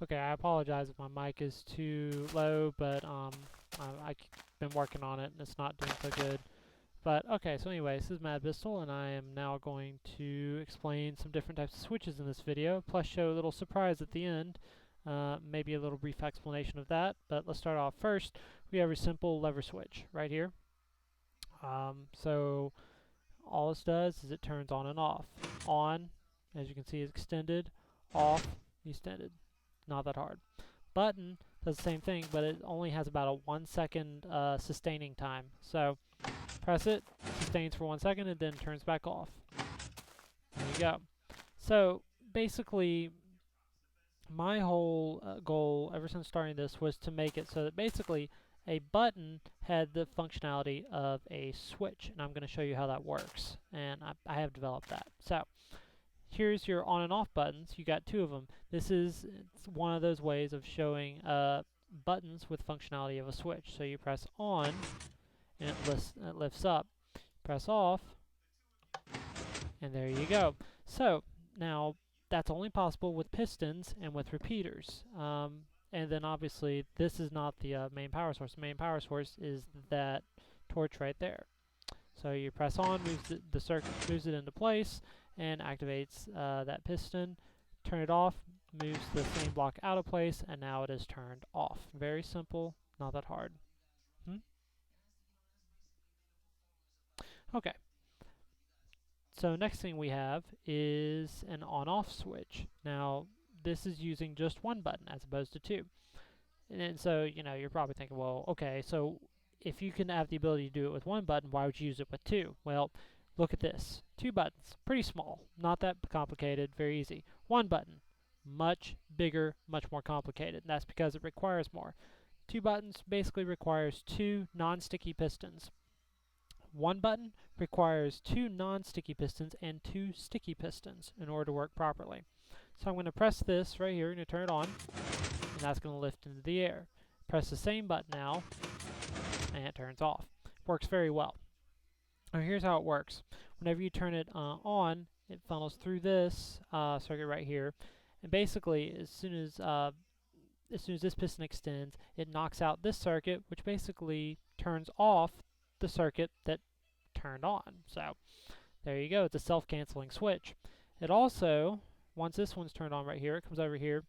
Okay, I apologize if my mic is too low, but I've been working on it and it's not doing so good. But okay, so anyway, this is Mad Pistol, and I am now going to explain some different types of switches in this video, plus show a little surprise at the end, maybe a little brief explanation of that. But let's start off first. We have a simple lever switch right here. So all this does is it turns on and off. On, as you can see, is extended. Off, extended. Not that hard. Button does the same thing, but it only has about a 1 second sustaining time. So press it, sustains for 1 second, and then turns back off. There you go. So basically, my whole goal ever since starting this was to make it so that basically a button had the functionality of a switch, and I'm going to show you how that works, and I have developed that. So here's your on and off buttons. You got two of them. It's one of those ways of showing buttons with functionality of a switch. So you press on and it lifts up. Press off and there you go. So now that's only possible with pistons and with repeaters. And then obviously this is not the main power source. The main power source is that torch right there. So you press on, moves the circuit, moves it into place, and activates that piston. Turn it off, moves the same block out of place, and now it is turned off. Very simple, not that hard. Okay. So next thing we have is an on-off switch. Now this is using just one button as opposed to two. And so, you're probably thinking, well, okay, so if you can have the ability to do it with one button, why would you use it with two? Well, look at this. Two buttons, pretty small, not that complicated, very easy. One button, much bigger, much more complicated. And that's because it requires more. Two buttons basically requires two non-sticky pistons. One button requires two non-sticky pistons and two sticky pistons in order to work properly. So I'm going to press this right here and turn it on, and that's going to lift into the air. Press the same button now, and it turns off. Works very well. Now here's how it works. Whenever you turn it on, it funnels through this circuit right here, and basically as soon as this piston extends, it knocks out this circuit, which basically turns off the circuit that turned on. So there you go. It's a self-canceling switch. It also, once this one's turned on right here, it comes over here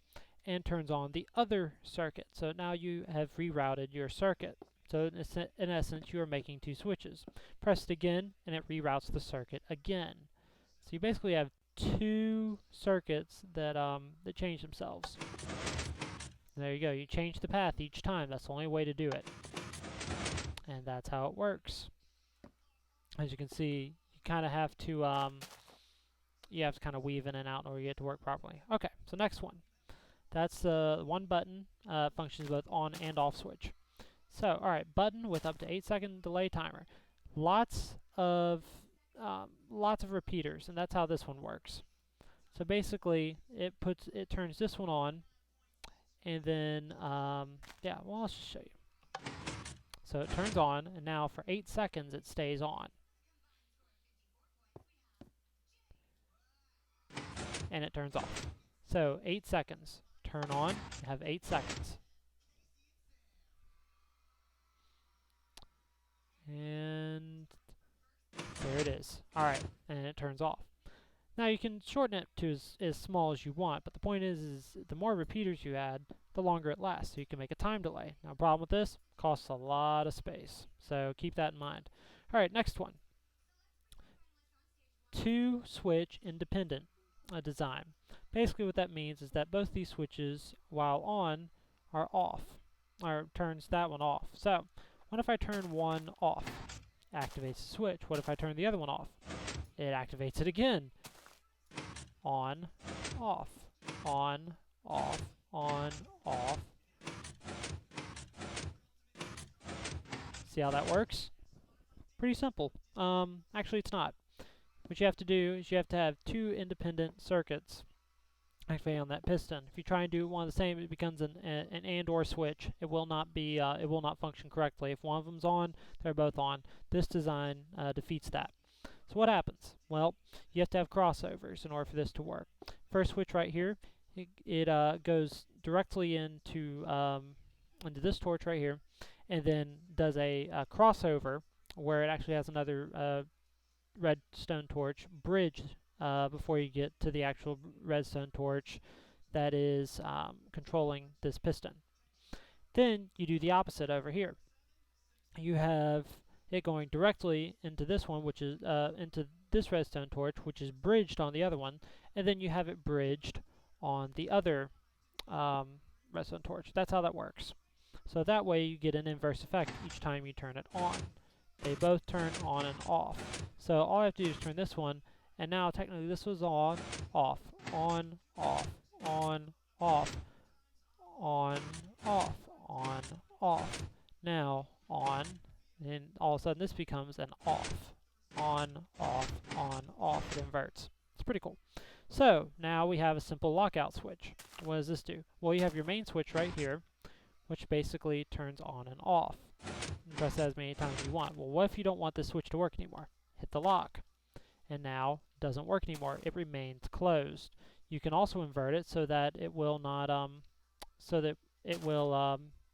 and turns on the other circuit. So now you have rerouted your circuit. So in essence, you are making two switches. Press it again, and it reroutes the circuit again. So you basically have two circuits that change themselves. And there you go. You change the path each time. That's the only way to do it. And that's how it works. As you can see, you kind of have to kind of weave in and out in order to get it to work properly. Okay, so next one. That's one button, functions both on and off switch. So, alright, button with up to 8-second delay timer. Lots of repeaters, and that's how this one works. So basically, it turns this one on, and then, I'll just show you. So it turns on, and now for 8 seconds it stays on. And it turns off. So 8 seconds. Turn on, you have 8 seconds. And there it is. Alright, and it turns off. Now you can shorten it to as small as you want, but the point is the more repeaters you add, the longer it lasts, so you can make a time delay. Now, problem with this, costs a lot of space, so keep that in mind. Alright, next one. Two switch independent design. Basically what that means is that both these switches, while on, are off, or turns that one off. So, what if I turn one off? Activates the switch. What if I turn the other one off? It activates it again. On, off, on, off, on, off. See how that works? Pretty simple. Actually it's not. What you have to do is you have to have two independent circuits activated on that piston. If you try and do one of the same, it becomes an and/or switch. It will not function correctly. If one of them's on, they're both on. This design defeats that. So what happens? Well, you have to have crossovers in order for this to work. First switch right here it goes directly into this torch right here, and then does a crossover where it actually has another redstone torch bridge before you get to the actual redstone torch that is controlling this piston. Then you do the opposite over here. You have it going directly into this one, which is into this redstone torch, which is bridged on the other one, and then you have it bridged on the other redstone torch. That's how that works. So that way you get an inverse effect each time you turn it on. They both turn on and off. So all I have to do is turn this one, and now technically this was on, off, on, off, on, off, on, off, on, off. Now on, and all of a sudden this becomes an off, on, off, on, off. It inverts. It's pretty cool. So now we have a simple lockout switch. What does this do? Well, you have your main switch right here, which basically turns on and off. You press that as many times as you want. Well, what if you don't want this switch to work anymore? Hit the lock, and now it doesn't work anymore. It remains closed. You can also invert it so that it will not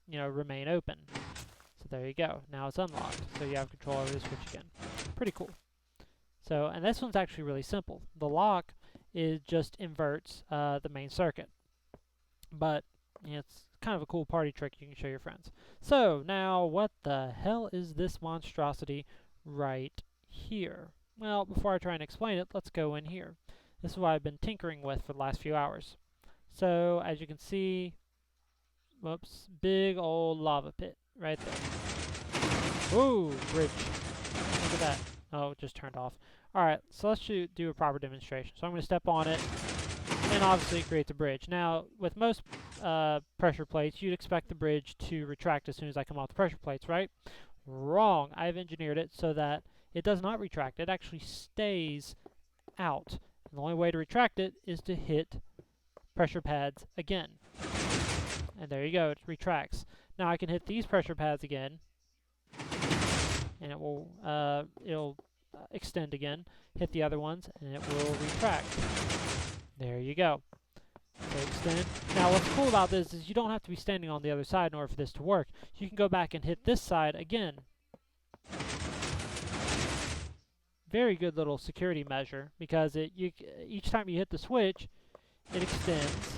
remain open. So there you go. Now it's unlocked. So you have control over the switch again. Pretty cool. So, and this one's actually really simple. The lock just inverts the main circuit. But it's kind of a cool party trick you can show your friends. So now what the hell is this monstrosity right here? Well, before I try and explain it, let's go in here. This is what I've been tinkering with for the last few hours. So as you can see, whoops, big old lava pit right there. Ooh, bridge. Look at that. Oh, it just turned off. Alright, so let's do a proper demonstration. So I'm going to step on it, and obviously it creates a bridge. Now, with most pressure plates, you'd expect the bridge to retract as soon as I come off the pressure plates, right? Wrong. I've engineered it so that it does not retract. It actually stays out. And the only way to retract it is to hit pressure pads again. And there you go, it retracts. Now I can hit these pressure pads again, and it will it'll extend again. Hit the other ones, and it will retract. There you go. So extend. Now what's cool about this is you don't have to be standing on the other side in order for this to work. You can go back and hit this side again. Very good little security measure, because each time you hit the switch, it extends.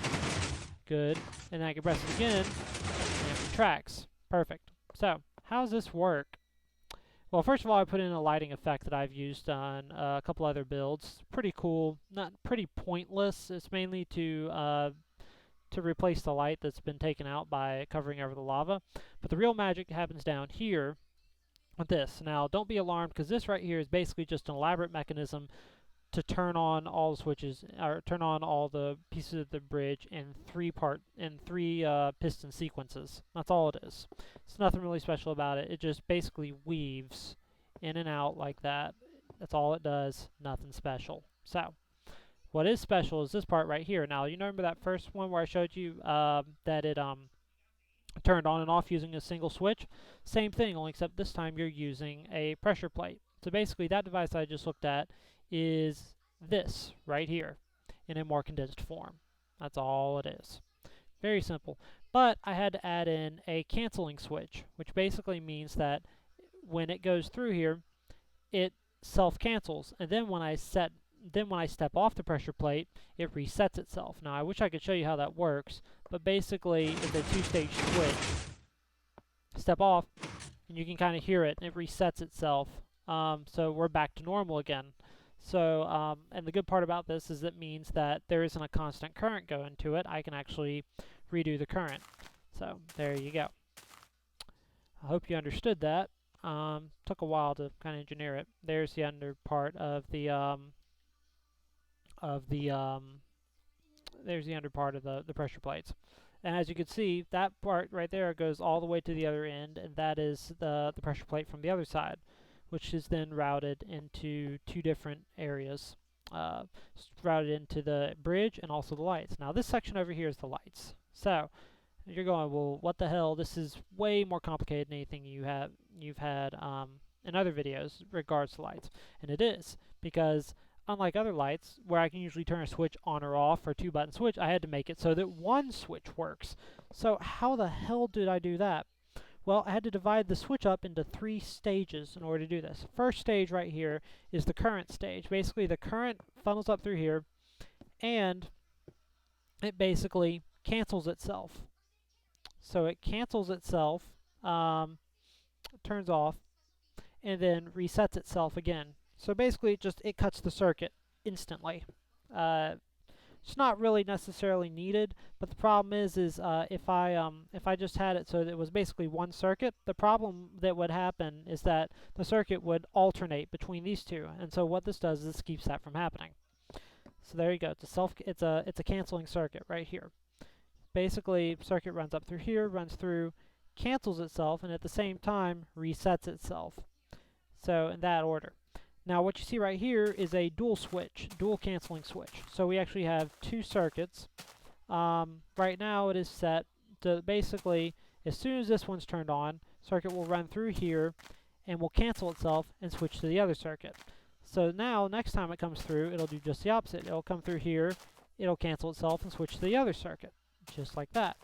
Good. And then I can press it again, and it retracts. Perfect. So, how does this work? Well, first of all, I put in a lighting effect that I've used on a couple other builds. Pretty cool. Not pretty pointless. It's mainly to replace the light that's been taken out by covering over the lava. But the real magic happens down here with this. Now, don't be alarmed, because this right here is basically just an elaborate mechanism to turn on all the switches, or turn on all the pieces of the bridge in three piston sequences. That's all it is. It's nothing really special about it. It just basically weaves in and out like that. That's all it does. Nothing special. So, what is special is this part right here. Now, you remember that first one where I showed you that it turned on and off using a single switch? Same thing, only except this time you're using a pressure plate. So basically, that device I just looked at is this right here in a more condensed form. That's all it is. Very simple. But I had to add in a canceling switch, which basically means that when it goes through here, it self-cancels, and then when I step off the pressure plate, it resets itself. Now I wish I could show you how that works, but basically it's a two-stage switch. Step off, and you can kind of hear it, and it resets itself. So we're back to normal again. So, and the good part about this is it means that there isn't a constant current going to it. I can actually redo the current. So, there you go. I hope you understood that. Took a while to kind of engineer it. There's the under part of the, there's the under part of the pressure plates. And as you can see, that part right there goes all the way to the other end, and that is the pressure plate from the other side, which is then routed into two different areas, routed into the bridge and also the lights. Now this section over here is the lights. So you're going, well, what the hell? This is way more complicated than anything you've had in other videos regards to lights. And it is, because unlike other lights, where I can usually turn a switch on or off or 2-button switch, I had to make it so that one switch works. So how the hell did I do that? Well, I had to divide the switch up into 3 stages in order to do this. First stage right here is the current stage. Basically, the current funnels up through here, and it basically cancels itself. So it cancels itself, turns off, and then resets itself again. So basically, it cuts the circuit instantly. It's not really necessarily needed, but the problem is if I just had it so that it was basically one circuit, the problem that would happen is that the circuit would alternate between these two, and so what this does is this keeps that from happening. So there you go. It's a canceling circuit right here. Basically, circuit runs up through here, runs through, cancels itself, and at the same time resets itself. So in that order. Now what you see right here is a dual switch, dual canceling switch. So we actually have 2 circuits. Right now it is set to basically, as soon as this one's turned on, circuit will run through here and will cancel itself and switch to the other circuit. So now, next time it comes through, it'll do just the opposite. It'll come through here, it'll cancel itself and switch to the other circuit, just like that.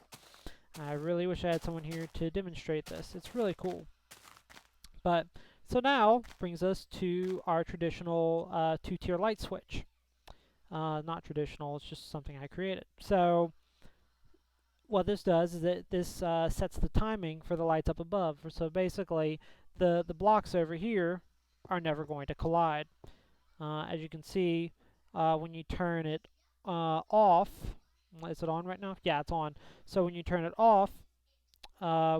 I really wish I had someone here to demonstrate this. It's really cool. But so now brings us to our traditional 2-tier light switch. Not traditional, it's just something I created. So what this does is that this sets the timing for the lights up above. So basically, the blocks over here are never going to collide. As you can see, when you turn it off, is it on right now? Yeah, it's on. So when you turn it off,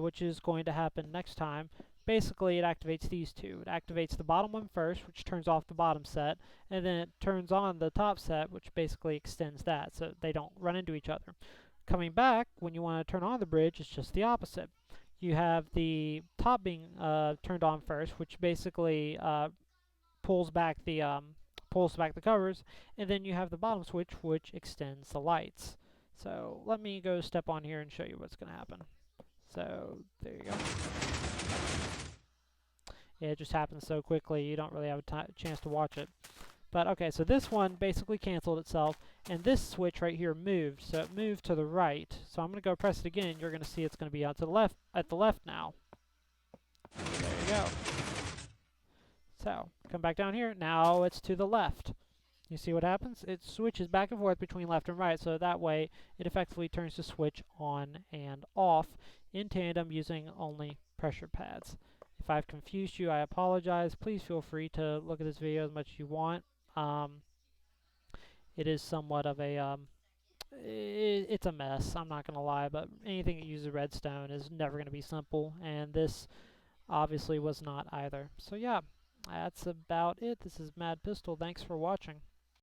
which is going to happen next time, basically it activates these two. It activates the bottom one first, which turns off the bottom set, and then it turns on the top set, which basically extends that, so they don't run into each other. Coming back, when you want to turn on the bridge, it's just the opposite. You have the top being turned on first, which basically pulls back the covers, and then you have the bottom switch, which extends the lights. So let me go step on here and show you what's going to happen. So there you go. Yeah, it just happens so quickly you don't really have a chance to watch it. But okay, so this one basically canceled itself, and this switch right here moved. So it moved to the right. So I'm going to go press it again. You're going to see it's going to be out to the left, at the left now. There you go. So come back down here. Now it's to the left. You see what happens? It switches back and forth between left and right, so that way it effectively turns the switch on and off in tandem using only pressure pads. If I've confused you, I apologize. Please feel free to look at this video as much as you want. It is somewhat of a, it's a mess, I'm not going to lie, but anything that uses redstone is never going to be simple, and this obviously was not either. So yeah, that's about it. This is Mad Pistol. Thanks for watching.